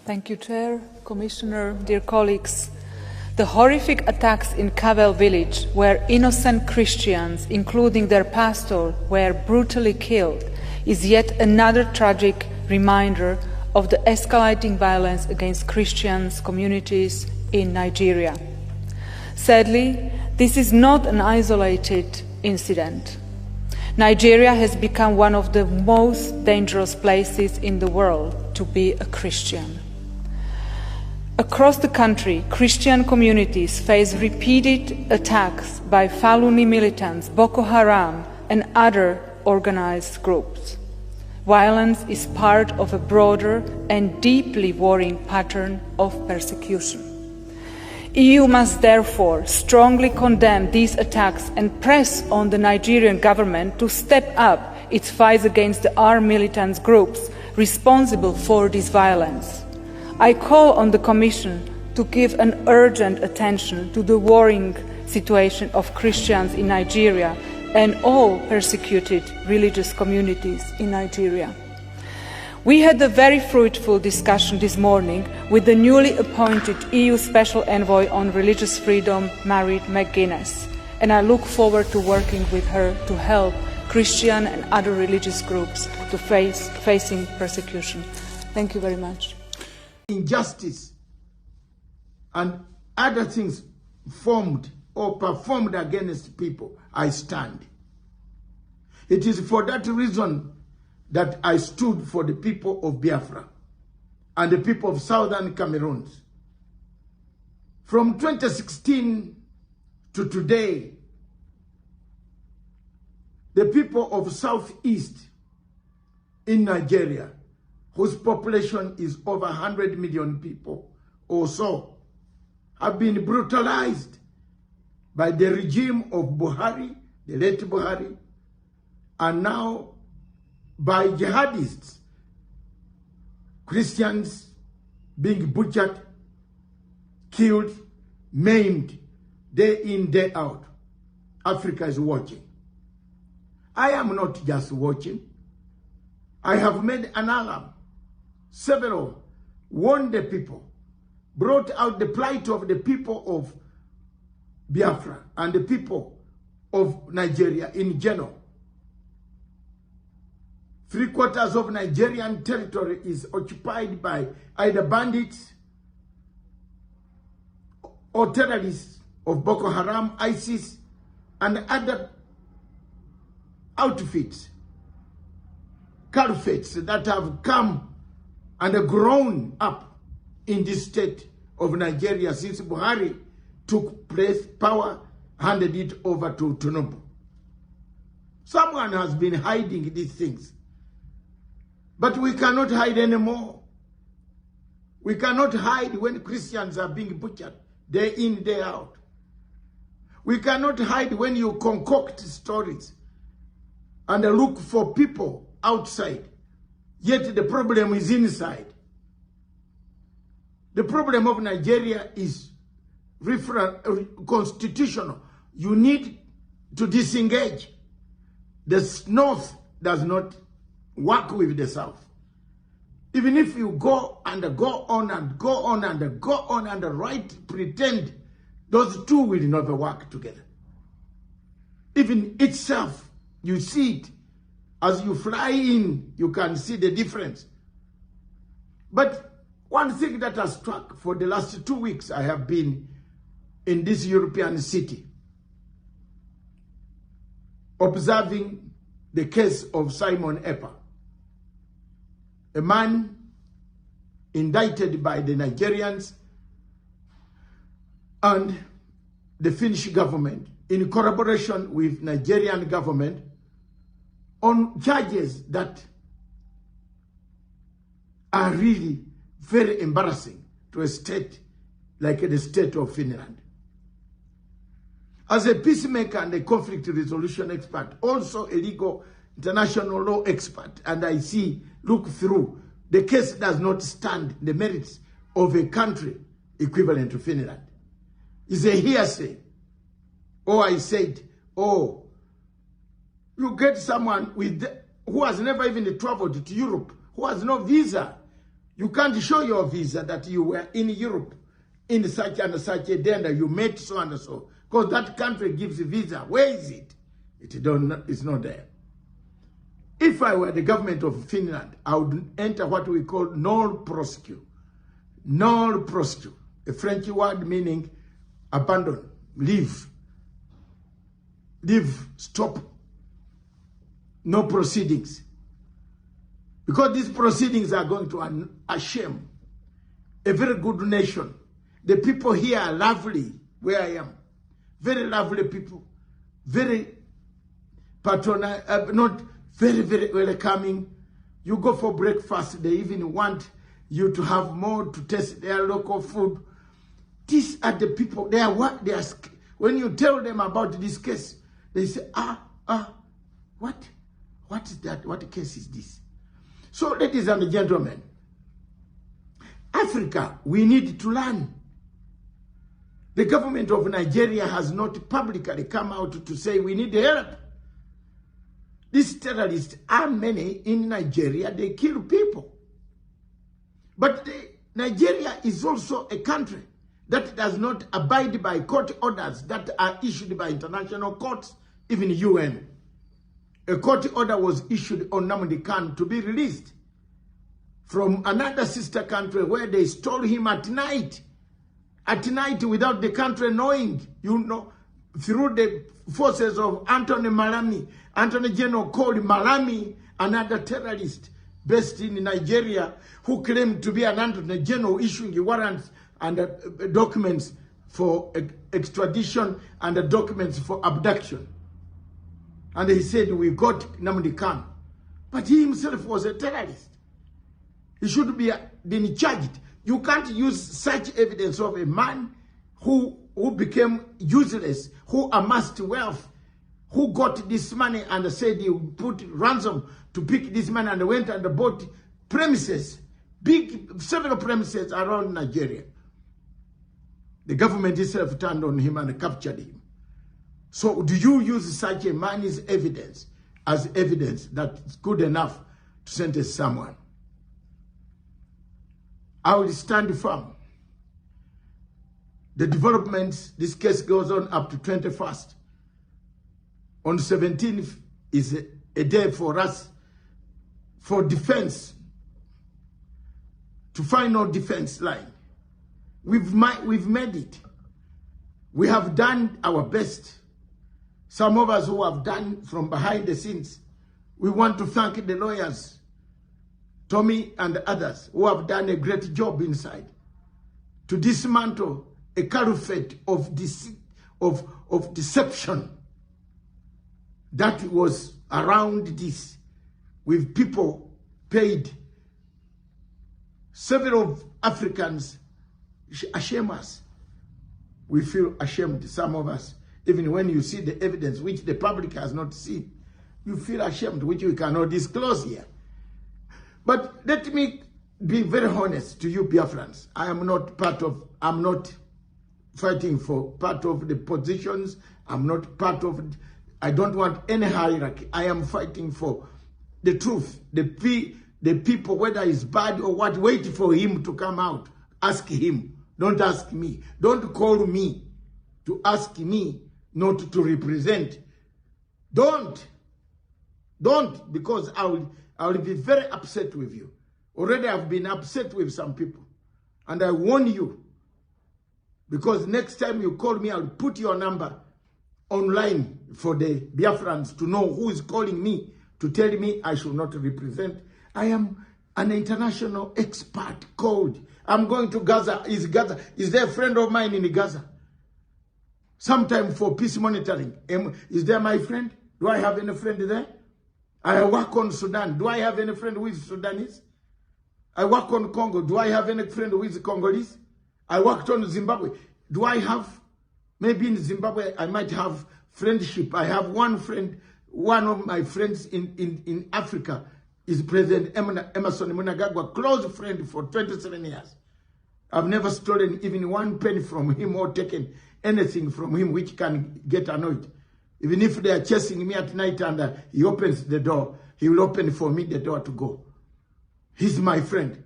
Thank you, Chair, Commissioner, dear colleagues. The horrific attacks in Kavel village, where innocent Christians, including their pastor, were brutally killed, is yet another tragic reminder of the escalating violence against Christian communities in Nigeria. Sadly, this is not an isolated incident. Nigeria has become one of the most dangerous places in the world to be a Christian. Across the country, Christian communities face repeated attacks by Faluni militants, Boko Haram, and other organized groups. Violence is part of a broader and deeply worrying pattern of persecution. EU must therefore strongly condemn these attacks and press on the Nigerian government to step up its fight against the armed militant groups responsible for this violence. I call on the Commission to give an urgent attention to the worrying situation of Christians in Nigeria and all persecuted religious communities in Nigeria. We had a very fruitful discussion this morning with the newly appointed EU Special Envoy on Religious Freedom, Mary McGuinness, and I look forward to working with her to help Christian and other religious groups to facing persecution. Thank you very much. Injustice and other things formed or performed against people, I stand. It is for that reason that I stood for the people of Biafra and the people of southern Cameroon. From 2016 to today, the people of southeast in Nigeria, whose population is over 100 million people or so, have been brutalized by the regime of Buhari, the late Buhari, and now by jihadists, Christians being butchered, killed, maimed, day in, day out. Africa is watching. I am not just watching. I have made an alarm. Several warned the people, brought out the plight of the people of Biafra and the people of Nigeria in general. 3/4 of Nigerian territory is occupied by either bandits or terrorists of Boko Haram, ISIS, and other outfits, caliphates that have come and grown up in this state of Nigeria since Buhari took power, handed it over to Tinubu. Someone has been hiding these things. But we cannot hide anymore. We cannot hide when Christians are being butchered day in, day out. We cannot hide when you concoct stories and look for people outside, yet the problem is inside. The problem of Nigeria is constitutional. You need to disengage. The North does not work with the South. Even if you go and go on and go on and go on and pretend, those two will never work together. Even itself, you see it. As you fly in, you can see the difference. But one thing that has struck for the last 2 weeks, I have been in this European city, observing the case of Simon Ekpa, a man indicted by the Nigerians and the Finnish government in collaboration with Nigerian government on charges that are really very embarrassing to a state like the state of Finland. As a peacemaker and a conflict resolution expert, also a legal international law expert, and I look through, the case does not stand the merits of a country equivalent to Finland. It's a hearsay. I said, you get someone who has never even traveled to Europe, who has no visa. You can't show your visa that you were in Europe in such and such a day and you met so and so. Because that country gives a visa. Where is it? It's not there. If I were the government of Finland, I would enter what we call non prosecu. Non prosecu. A French word meaning abandon, leave. Leave, stop. No proceedings. Because these proceedings are going to shame a very good nation. The people here are lovely, where I am. Very lovely people. Very not very, very welcoming. You go for breakfast, they even want you to have more to taste their local food. These are the people, when you tell them about this case, they say, what is that? What case is this? So, ladies and gentlemen, Africa, we need to learn. The government of Nigeria has not publicly come out to say we need help. These terrorists are many in Nigeria, they kill people. But Nigeria is also a country that does not abide by court orders that are issued by international courts, even UN. A court order was issued on Nnamdi Kanu to be released from another sister country where they stole him at night without the country knowing, through the forces of Anthony Malami. Anthony General called Malami another terrorist based in Nigeria who claimed to be an Anthony General issuing warrants and documents for extradition and documents for abduction. And he said, we got Nnamdi Kanu. But he himself was a terrorist. He should be been charged. You can't use such evidence of a man who became useless, who amassed wealth, who got this money and said he would put ransom to pick this man and went and bought premises, several premises around Nigeria. The government itself turned on him and captured him. So do you use such a man's evidence as evidence that's good enough to sentence someone? I will stand firm. The developments, this case goes on up to 21st. On 17th is a day for us for defense, to final defense line. We've made it. We have done our best. Some of us who have done from behind the scenes. We want to thank the lawyers, Tommy and others, who have done a great job inside to dismantle a caliphate of deception that was around this, with people paid. Several Africans shame us. We feel ashamed, some of us. Even when you see the evidence which the public has not seen, you feel ashamed, which we cannot disclose here. But let me be very honest to you Biafrans. I'm not fighting for part of the positions. I'm not part of, I don't want any hierarchy. I am fighting for the truth. The people, whether it's bad or what, wait for him to come out. Ask him. Don't ask me. Don't call me to ask me not to represent. Don't, because I will be very upset with you. Already I've been upset with some people. And I warn you, because next time you call me, I'll put your number online for the Biafrans to know who is calling me to tell me I should not represent. I am an international expert called. I'm going to Gaza. Is there a friend of mine in Gaza? Sometime for peace monitoring. Is there my friend? Do I have any friend there? I work on Sudan. Do I have any friend who is Sudanese? I work on Congo. Do I have any friend who is Congolese? I worked on Zimbabwe. Do I have, maybe in Zimbabwe, I might have friendship. I have one friend, one of my friends in Africa is President Emerson Mnangagwa, close friend for 27 years. I've never stolen even one penny from him or taken anything from him which can get annoyed. Even if they are chasing me at night and he opens the door, he will open for me the door to go. He's my friend.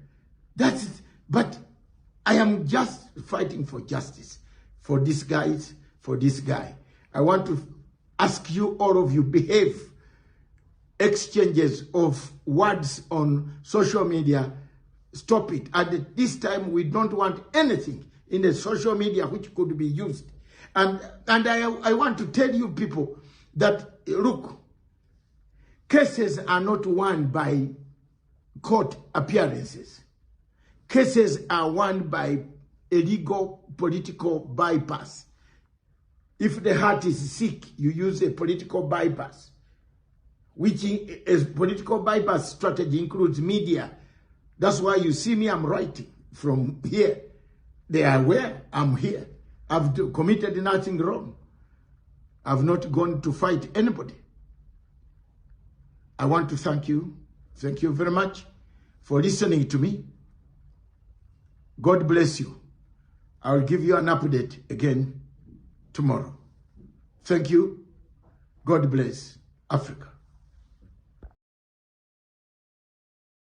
That's it. But I am just fighting for justice for these guys, for this guy. I want to ask you, all of you, behave. Exchanges of words on social media, stop it. At this time, we don't want anything in the social media which could be used. And I want to tell you people that, look, cases are not won by court appearances. Cases are won by illegal political bypass. If the heart is sick, you use a political bypass, which is political bypass strategy includes media. That's why you see me, I'm writing from here. They are aware I'm here. I've committed nothing wrong. I've not gone to fight anybody. I want to thank you. Thank you very much for listening to me. God bless you. I'll give you an update again tomorrow. Thank you. God bless Africa.